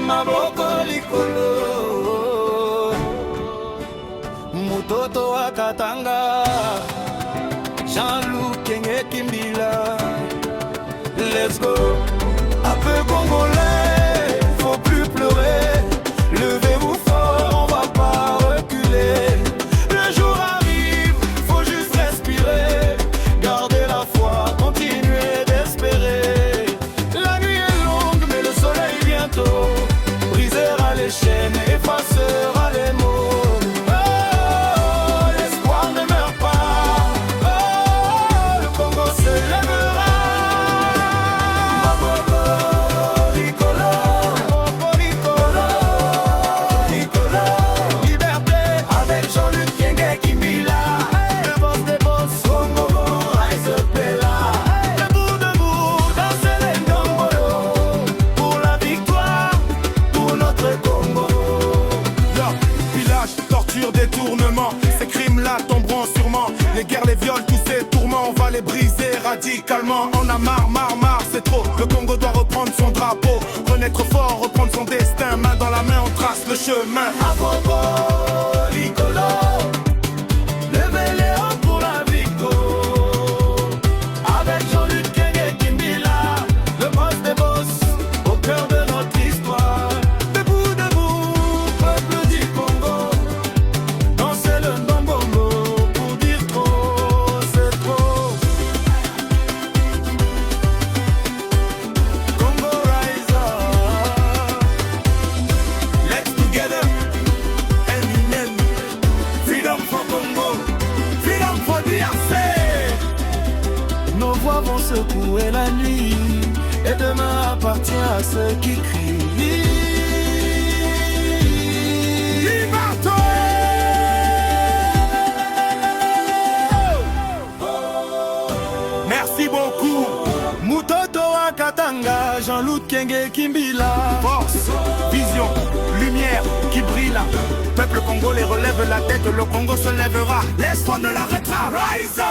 maboko likolo. Mutoto wa Katanga, Jean-Loup Kenge Kimbila. Let's go. Un peu congolais, faut plus pleurer. Levez-vous fort, on va pas reculer. Le jour arrive, faut juste respirer. Gardez la foi, continuez d'espérer. La nuit est longue, mais le soleil bientôt brisera les chaînes, effacera les mots. Ces crimes-là tomberont sûrement. Les guerres, les viols, tous ces tourments, on va les briser radicalement. On a marre, c'est trop. Le Congo doit reprendre son drapeau, renaître fort, reprendre son destin. Main dans la main, on trace le chemin. Abobo, Likolo, levez les hanches pour la victoire. Avec Jean-Luc Kenge Kimbila, le boss des boss, au cœur de notre histoire. Debout, debout, peuple du Congo. Vont secouer la nuit, et demain appartient à ceux qui crient. Merci beaucoup. Mutoto wa Katanga, Jean-Loup Kenge Kimbila. Force, vision, lumière qui brille. Peuple congolais relève la tête, le Congo se lèvera. L'espoir ne l'arrêtera. Rise up!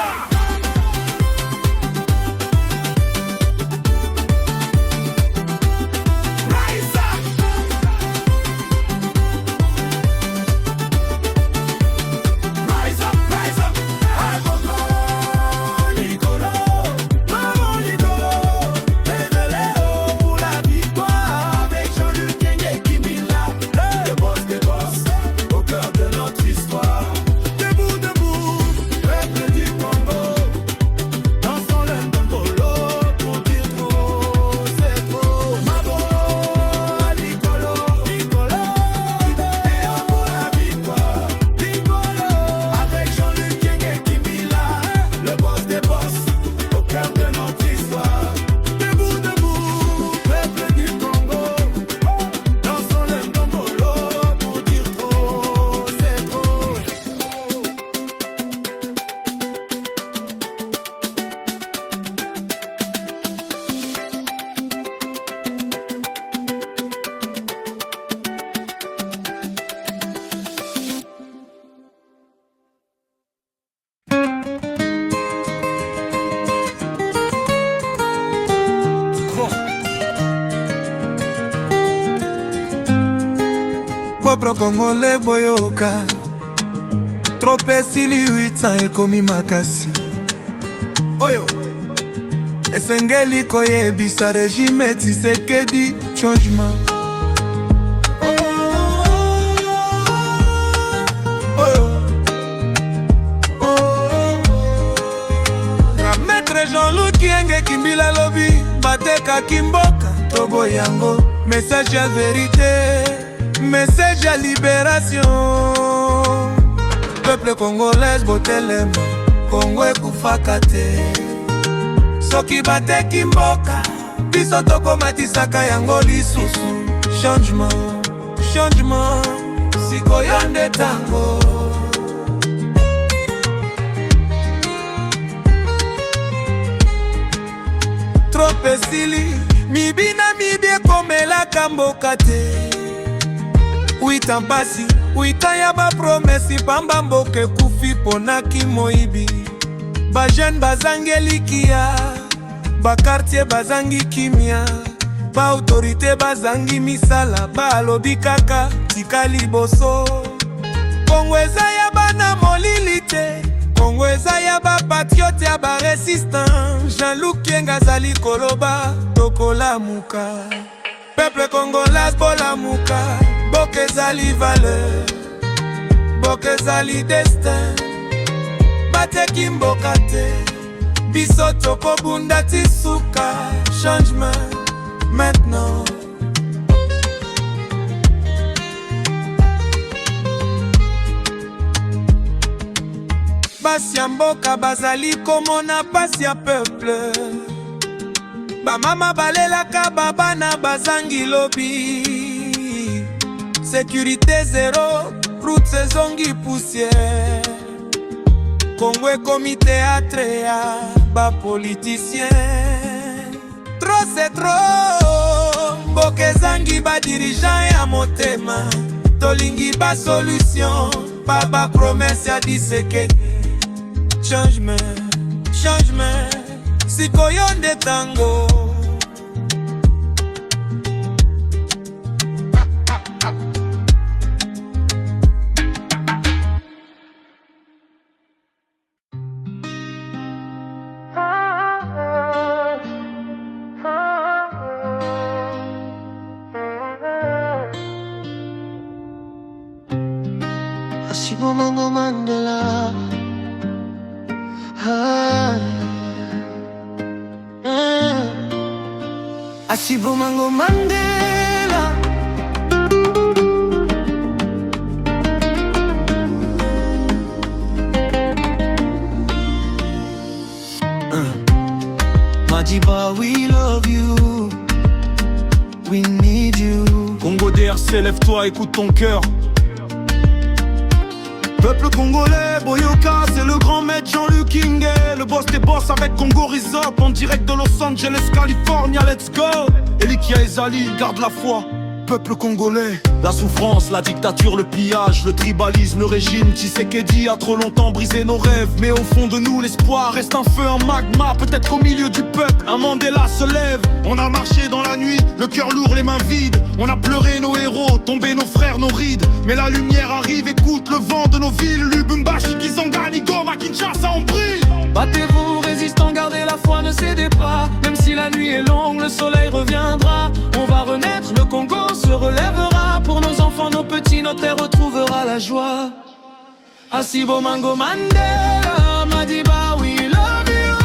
Peuple congolais boyoka, trop esili 8 ans ekomi makasi. Oyo esengeli koyebisa régime Tshisekedi changement. Maître Jean-Loup Kenge Kimbila lobi bateka kimboka tobo yango. Message ya vérité, message à libération. Peuple congolais botelema, Congo ekufaka te. Soki bateki mboka, biso tokomatisaka yango lisusu. Changement, changement, sikoyo nde tango. Trop esili, mibina mibie komelaka mboka te. Uita mpasi, uita ya ba promesi pamba mboke kufi ponaki moibi. Ba jeune bazangi likia, ba quartier bazangi kimia. ba autorité bazangi misala balobi kaka tika liboso. Kongo eza ya bana molili te, Kongo eza ya ba patriote ya ba resistant. Jean-Luc Kienga zali koloba tokolamuka. Peuple congolais bolamuka, boka ezali valeur, boka ezali destin. Bateki mboka te, biso tokobunda ti suka. Changement maintenant. Basi ya mboka bazali komona pasi ya peuple. Bamama balelaka babana bazangi lobi. Sécurité zéro, route ezongi poussière. Kongo ekomi théâtre ya bapoliticien. Trop c'est trop, mboka ezangi ba dirigeant ya motema. Tolingi ba solution, ba promesse ya Tshisekedi. Changement, changement, sikoyo nde tango. Asibo Mango Mandela. Asibo Mango Mandela. Madiba, we love you, we need you. Congo DRC, lève-toi, écoute ton cœur. Peuple congolais, Boyoka, c'est le grand maître Jean-Luc Kienga. Le boss des boss avec Congo Resort, en direct de Los Angeles, California, let's go. Elikia Ezali, garde la foi. Peuple congolais, la souffrance, la dictature, le pillage, le tribalisme, le régime Tshisekedi a trop longtemps brisé nos rêves. Mais au fond de nous, l'espoir reste un feu, un magma. Peut-être qu'au milieu du peuple, un Mandela se lève. On a marché dans la nuit, le cœur lourd, les mains vides. On a pleuré nos héros, tombé nos frères, nos rides. Mais la lumière arrive, écoute le vent de nos villes. Lubumbashi, Kisangani, Goma, Kinshasa, on brille. Battez-vous, résistants, gardez la foi, ne cédez pas. Même si la nuit est longue, le soleil reviendra. On va renaître, le Congo se relèvera. Pour nos enfants, nos petits, notre terre retrouvera la joie. Asibo Mango Mandela, Madiba, we love you,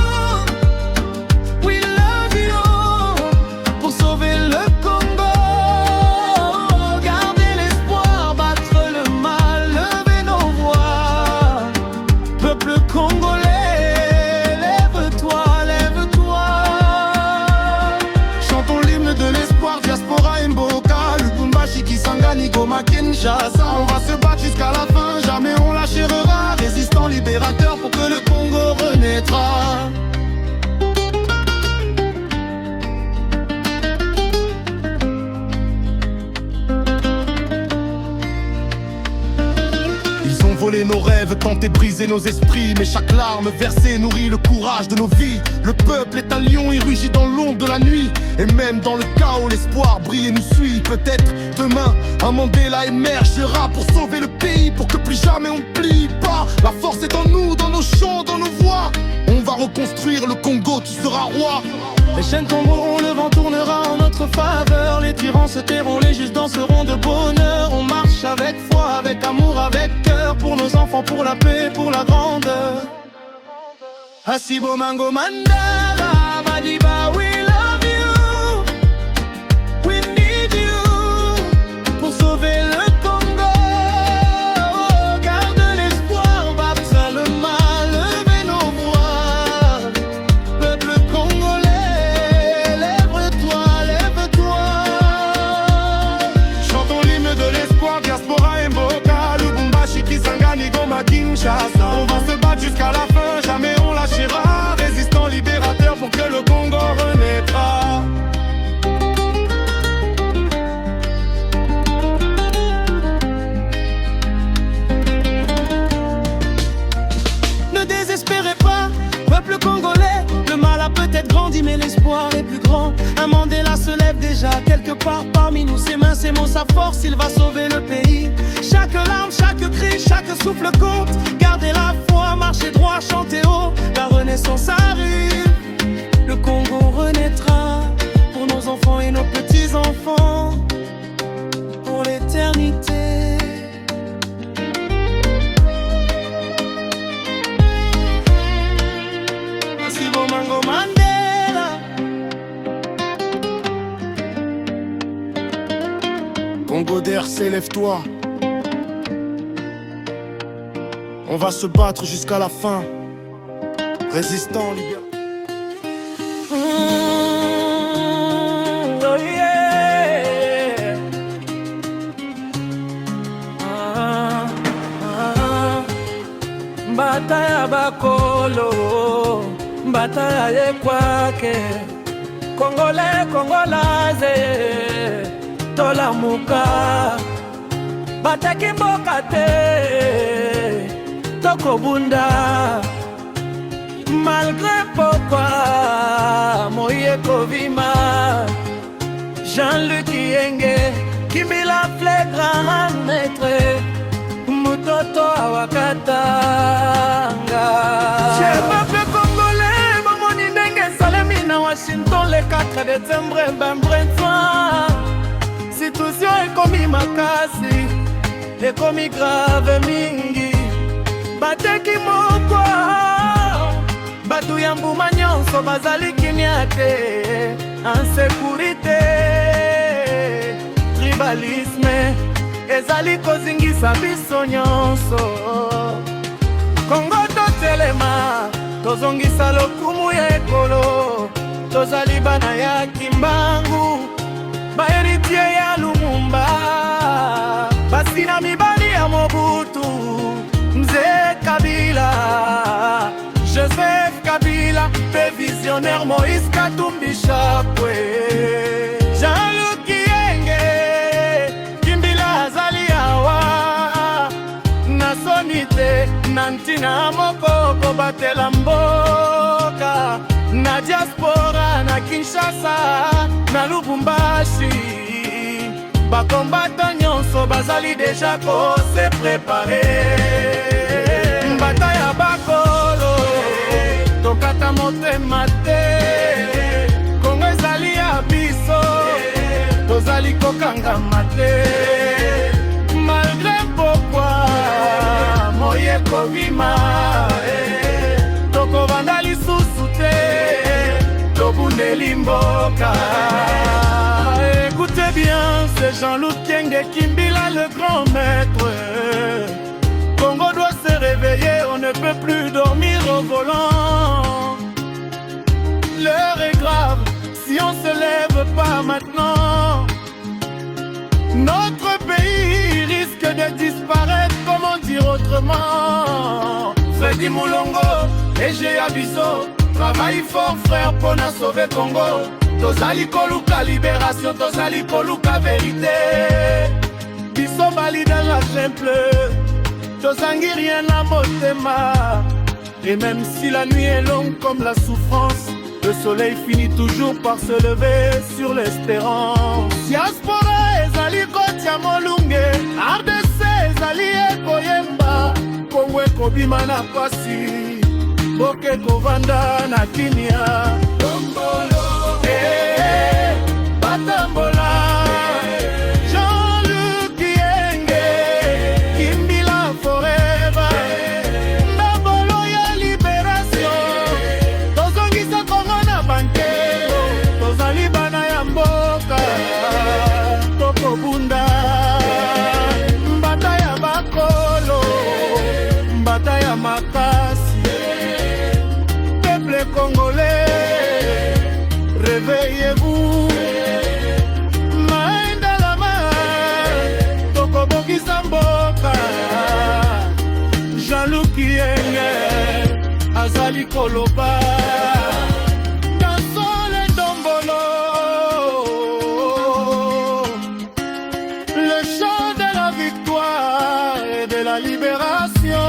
we love you. Pour sauver le Congo, garder l'espoir, battre le mal, lever nos voix. Peuple congolais, lève-toi, lève-toi. Chantons l'hymne de l'espoir, diaspora Mboka. Lubumbashi, Kisangani, Goma, Kinshasa. On va se battre jusqu'à la fin, jamais on lâchera. Résistant, libérateur pour que le Congo renaîtra. Ils ont volé nos rêves, tenté de briser nos esprits. Mais chaque larme versée nourrit le courage de nos vies. Le peuple est un lion, il rugit dans l'ombre de la nuit. Et même dans le chaos, l'espoir brille et nous suit. Peut-être demain, un Mandela émergera pour sauver le pays, pour que plus jamais on ne plie pas. La force est en nous, dans nos chants, dans nos voix. On va reconstruire le Congo, tu seras roi. Les chaînes tomberont, le vent tournera en notre faveur. Les tyrans se tairont, les juges danseront de bonheur. On marche avec foi, avec amour, avec cœur. Pour nos enfants, pour la paix, pour la grandeur. Asibo Mango Mandela, Madiba, we love you, we need you. Pour sauver le Congo, garde l'espoir, battre le mal, lever nos voix. Peuple congolais, lève-toi, lève-toi. Chantons l'hymne de l'espoir, diaspora Mboka. Lubumbashi, Kisangani, Goma, Kinshasa. On va se battre jusqu'à la fin, jamais on lâchera. Résistant, libérateur pour que le Congo renaîtra. Ne désespérez pas, peuple congolais. Le mal a peut-être grandi, mais l'espoir est plus grand. Un Mandela se lève déjà. déjà quelque part parmi nous. Ses mains, ses mots, sa force, il va sauver le pays. Chaque larme, chaque cri, chaque souffle compte. Gardez la foi, marchez droit, chantez haut. La renaissance arrive, le Congo renaîtra. Pour nos enfants et nos petits-enfants, pour l'éternité. Mango Mandela. Congo DRC, lève-toi. On va se battre jusqu'à la fin. Résistant, libéré. Oh yeah. Bataya bakolo, bataya yekwake, Congolais, Congolaise, tolamuka, bataki mboka te, tokobunda, malgré pourquoi, moye kovima, Jean-Luc Yenge, Kimila Flegrand maître, Mutoto awakatanga. J'ai peuple congolais, mamoni ndenge salemi na Washington le 4 décembre bambrensoin. Situation ekomi makasi, ekomi grave mingi. Bateki mokwa, batu ya mbuma nyonso bazali kimia te. Insécurité, tribalisme, ezali kozingisa biso nyonso. Kongo totelema, tozongisa lokumu ya ekolo. Tozali bana ya kimbangu, baheritier ya Lumumba, basi na mibali ya Mobutu, Mzee Kabila, Joseph Kabila, pe visionnaire Moïse Katumbi Chapwe, Jean-Luc Yenge, Kimbila azali awa, nasoni te, nantina moko kobatela mboka, na diaspora na Kinshasa, na Lubumbashi, bakombata nyonso bazali deja ko se prepare. Mbata ya bakolo, tokata motema te, Kongo ezali ya biso, tozali kokangama te. Malgré pourquoi, moye kovima, tokobanda lisusu te, tobundeli mboka. Écoutez bien, c'est Jean-Luc Yenge Kimbila, le grand maître. Congo doit se réveiller, on ne peut plus dormir au volant. L'heure est grave, si on se lève pas maintenant, notre pays risque de disparaître, comment dire autrement. Freddy Moulongo et G.A. Biso, travaille fort frère pour na sauver Congo. Tozali koluka libération, tozali koluka vérité. Biso bali dans la simple, tozangi rien à motema. Et même si la nuit est longue comme la souffrance, le soleil finit toujours par se lever sur l'espérance. Diaspora ezali kotia molunge, RDC ezali ekoyemba, Kongo ekobima na pasi, boke kovanda na kimia. Tombolo, batambola, Jean-Luc Yenge, Kimbila forever, ndambolo ya libération, tozongisa Kongo na bankelo, tozali bana ya mboka, tokobunda, mbata ya bakolo, mbata ya makasi, peuple congolais, réveillez-vous, main dans la main, tokobokisa mboka. Jean-Luc Yenge azali koloba, Dansole Ndombolo, le chant de la victoire et de la libération.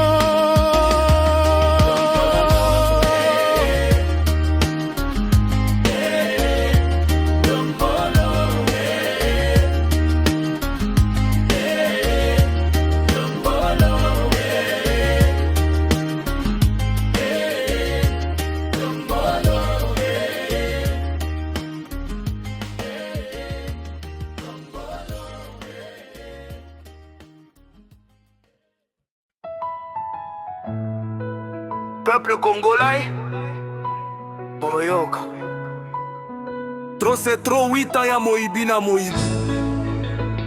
Peuple congolais, boyoka. Trop c'est trop, 8 ans ya moyibi na moyibi.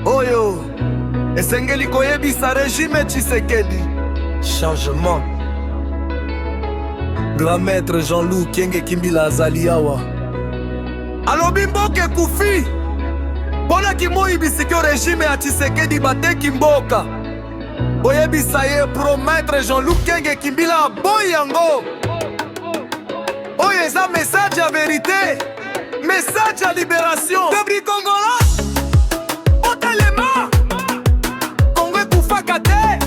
Oyo, esengeli koyebisa régime Tshisekedi. Changement. Grand maître Jean-Loup Kenge Kimbila azali awa. Alobi mboka ekufi mponaki moyibisiki régime ya Tshisekedi bateki mboka. Boyebisa ye promettre Jean-Loup Kenge Kimbila aboyi yango. Oyo eza message ya vérité, message ya libération. Peuple congolais, otelema Kongo ekufaka te.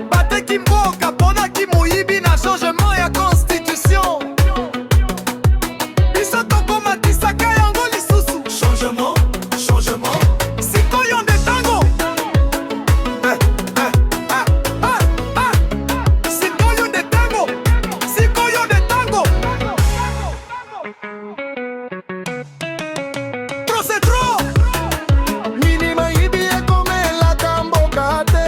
Bateki mboka mponaki moyibi na changement ya constitution. Biso tokomatisaka yango lisusu. Changement, changement. Sikoyo nde tango. Sikoyo nde tango. Sikoyo nde tango. Trop c'est trop. Nini mayibi ekomelaka mboka te.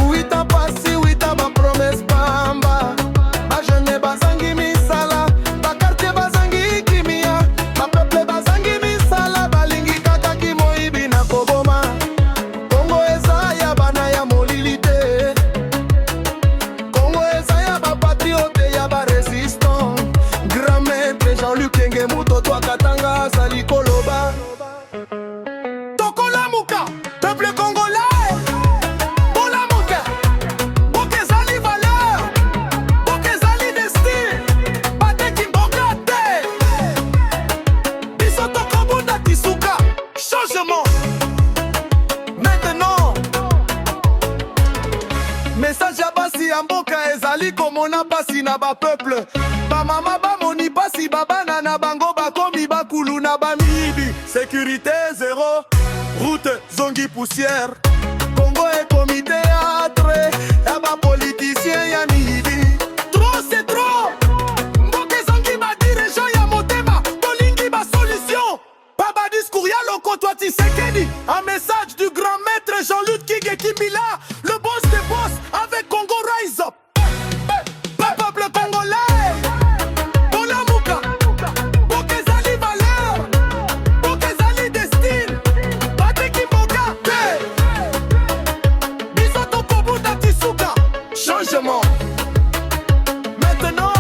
Uita pasi, uita ba promesse pamba. Ba jeune bazangi misala, ba quartier bazangi kimia, ba peuple bazangi misala, balingi kaka ki moyibi na koboma. Kongo eza ya bana ya molili te. Kongo eza ya ba patriote ya ba résistant. Grand maître Jean-Luc Kenge Mutoto akatanga azali koloba. Tokolamuka, peuple congolais. Bolamuka, boka ezali valeur, boka ezali destin. Bateki mboka te. Biso tokobunda kisuka. Changement. Maintenant, message ya basi ya mboka ezali komona pasi na ba peuple. Ba mama bamoni pasi babana na bango bakomi bakulu na bamiyibi. Sécurité zéro, route zongi poussière. Congo ekomi théâtre ya ba politicien ya miyibi. Trop c'est trop. Mboka ezongi ba dirigeant ya motema, tolingi ba solution. Baba discours ya lokoto Tshisekedi. Un message du grand maître Jean-Luc Kenge Kimbila, le boss des boss avec Congo Rise Up. Peuple congolais, Bolamuka, boka ezali valeur, boka ezali destin. Bateki mboka te. Biso tokobuta kisuka. Changement. Maintenant.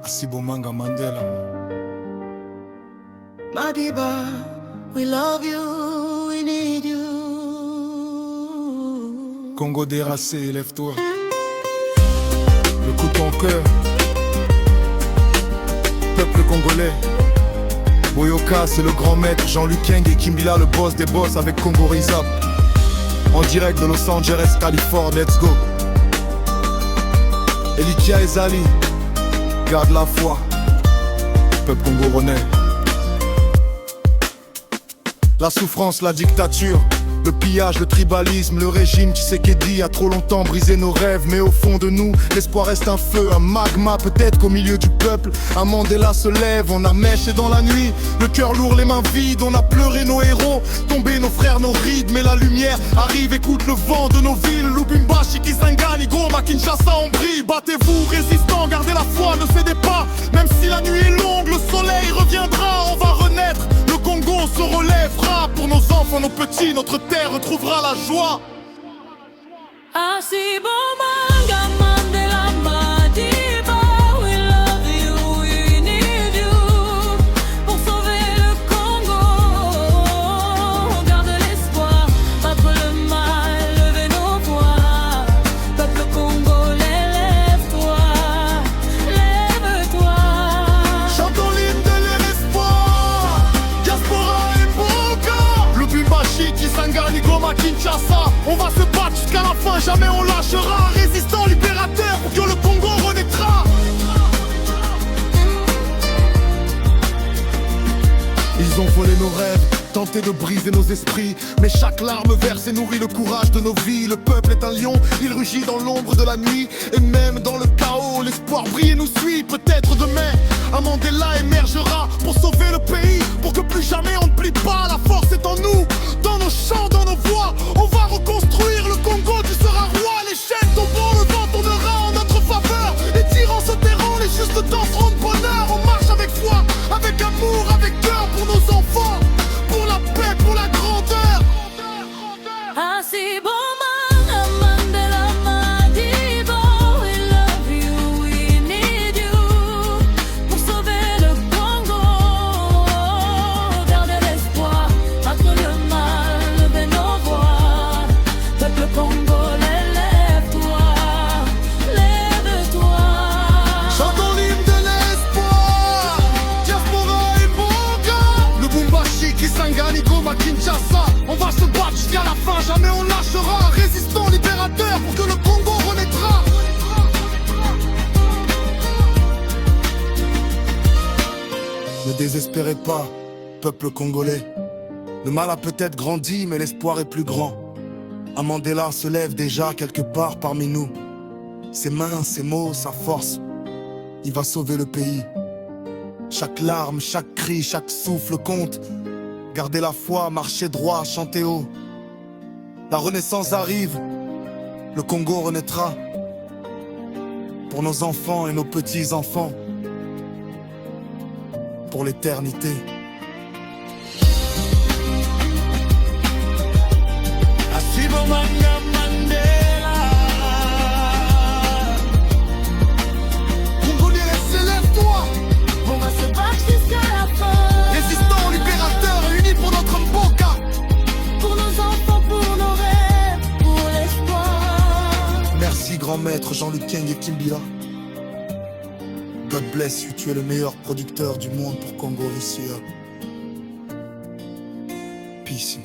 Asibomanga Mandela. Madiba, we love you, we need you. Congo déracé, lève-toi. Le coup de ton cœur. Peuple congolais. Boyoka, c'est le grand maître Jean-Luc Kenge Kimbila, le boss des boss avec Congo Rise Up. En direct de Los Angeles, Californie, let's go. Elikia Ezali, garde la foi. Peuple congolais. La souffrance, la dictature, le pillage, le tribalisme, le régime Tshisekedi a trop longtemps brisé nos rêves. Mais au fond de nous, l'espoir reste un feu, un magma. Peut-être qu'au milieu du peuple, un Mandela se lève. On a mèché dans la nuit, le cœur lourd, les mains vides. On a pleuré nos héros, tombé nos frères, nos rides. Mais la lumière arrive, écoute le vent de nos villes. Lubumbashi, Kisangani, Goma, Kinshasa, on brille. Battez-vous, résistants, gardez la foi, ne cédez pas. Même si la nuit est longue, le soleil reviendra. On va renaître, le Congo se relèvera. Pour nos enfants, nos petits, notre terre retrouvera la joie. Asibomanga Mandela Madiba, we love you, we need you. Pour sauver le Congo, garde l'espoir, battre le mal, lever nos voix. Peuple congolais, lève-toi, lève-toi. Chantons l'hymne de l'espoir. Diaspora et Boka. Lubumbashi, Kisangani, Goma, Kinshasa. On va se battre jusqu'à la fin, jamais on lâchera. Résistants, libérateurs, pour que le Congo renaîtra. nous ont volé nos rêves, tenté de briser nos esprits. Mais chaque larme versée nourrit le courage de nos vies. Le peuple est un lion, il rugit dans l'ombre de la nuit. Et même dans le chaos, l'espoir brille et nous suit. Peut-être demain, un Mandela émergera pour sauver le pays, pour que plus jamais on ne plie pas. La force est en nous, dans nos chants, dans nos voix. On va reconstruire le Congo, tu seras roi. Les chaînes tomberont, le vent tournera en notre faveur. Les tyrans se tairont, les justes danseront de bonheur. On marche avec foi, avec amour, avec cœur pour nos enfants, pour la paix, pour la grandeur. Así bomba, Mandela Madiba, we love you, we need you. Pour sauver le Congo, garder l'espoir, battre le mal, lever nos voix. Peuple congolais, lève-toi, lève-toi. Chantons l'hymne de l'espoir, diaspora et Bonga. Le Bumbashi, Kisangani, Goma, Kinshasa. On va se battre jusqu'à la fin, jamais on lâchera. Résistons libérateurs pour que le Congo renaîtra. Ne désespérez pas, peuple congolais. Le mal a peut-être grandi, mais l'espoir est plus grand. Un Mandela se lève déjà quelque part parmi nous. Ses mains, ses mots, sa force, il va sauver le pays. Chaque larme, chaque cri, chaque souffle compte. Gardez la foi, marchez droit, chantez haut. La renaissance arrive, le Congo renaîtra. Pour nos enfants et nos petits-enfants, pour l'éternité. Congolais, lève-toi. On va se battre jusqu'à la fin. Résistants, libérateurs, unis pour notre Mboka. Pour nos enfants, pour nos rêves, pour l'espoir. Merci grand maître Jean-Luc Keng et Kimbila. God bless you, tu es le meilleur producteur du monde pour Congo Russia. Peace.